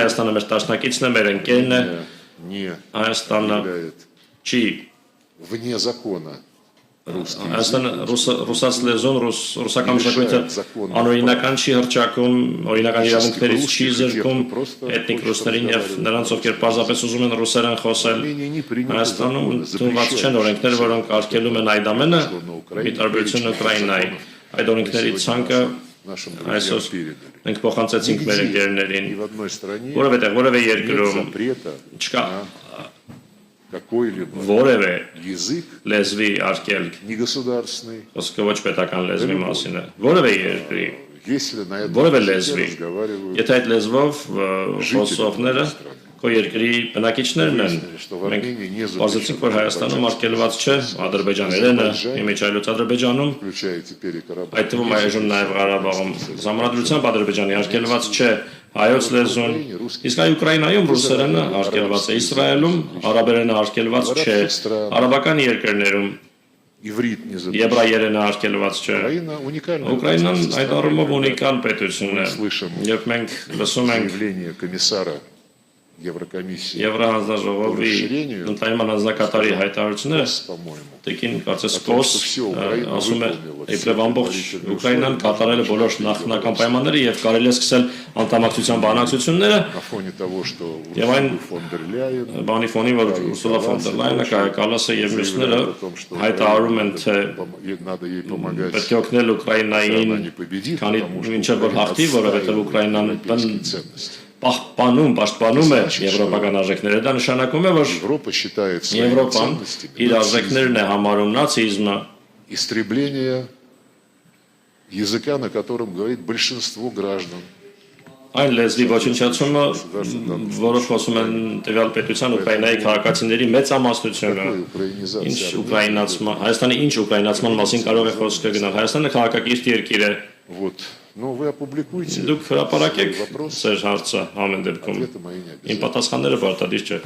Հայաստանը մեր տասնակիցն է, մեր ընկերն է, Հայաստանը չի вне закона русский Հայաստանը ռուսաց լեզուն, ռուսական մշակույթը անօրինական չի հռչակում, օրինական իրավունքներից չի զրկում էթնիկ ռուսներին եւ նրանց, ովքեր պարզապես ուզում են ռուսերեն խոսել Հայաստանում ընդունված չեն օրենքներ, որոնք արգելում են այդ ամենը, ի տարբերություն Ուկրաինայի։ Այդ օրենքների ցանկը այսօր մենք փոխանցեցինք մեր ընկերներին, որովհետեւ որևէ երկրում չկա какой-либо որևէ язык լեզվի արգելք негосударственный, Ոսկե ոչ պետական լեզվի մասին է։ Որևէ երկրի, если на этом որևէ языке լեզվի, разговаривают եթե այդ լեզվով խոսողները քո երկրի բնակիչներն են, մենք բացեցինք, որ Հայաստանում արգելված չէ ադրբեջաներենը, իմիջայլոց Ադրբեջանում, включая теперь и Карабах, այդ թվում այժմ նաև Ղարաբաղում, ժամանակությամբ Ադրբեջանի արգելված չէ հայոց լեզուն, իսկ այ Ուկրաինայում ռուսերենը արգելված է, Իսրայելում արաբերենը արգելված չէ, արաբական երկրներում иврит не запрещен. եբրայերենը արգելված չէ։ Украина уникальная. Ուկրաինան այդ առումով ունիկալ պետություն է, երբ մենք լսում ենք Заявление комиссара Еврокомиссии, Եվրահանձնաժողովի ընդայնման հանձնակատարի հայտարարությունները, по-моему, տեկին կարծես կոս ասում է իբրև ամբողջ Ուկրաինան կատարել է բոլոր նախնական պայմանները եւ կարելի է սկսել անդամակցության բանակցությունները на фоне того, что եւ այն фон дер Ляйен բանի ֆոնի, որ Ուրսուլա ֆոն դեր Լայենը, Կայա Կալասը եւ մյուսները հայտարարում են, թե надо ей помогать, պետք է օգնել Ուկրաինային, քանի մինչեւ որ հաղթի, որովհետեւ Ուկրաինան պաշտպանում է եվրոպական արժեքները, դա նշանակում է, որ Европа считает своими Եվրոպան ценностями իր արժեքներն է համարում նացիզմը, истребление языка, на котором говорит большинство граждан. այն լեզվի ոչնչացումը, որով խոսում են տվյալ պետության Ուկրաինայի քաղաքացիների մեծամասնությունը, ինչ ուկրաինացման, Հայաստանի ինչ ուկրաինացման մասին կարող է խոսքը գնալ, Հայաստանը քաղաքակիրթ երկիր է, Вот. Но вы опубликуйте. դուք հրապարակեք ձեր հարցը ամեն դեպքում, Ответы мои не обязательно. իմ պատասխանները պարտադիր չէ։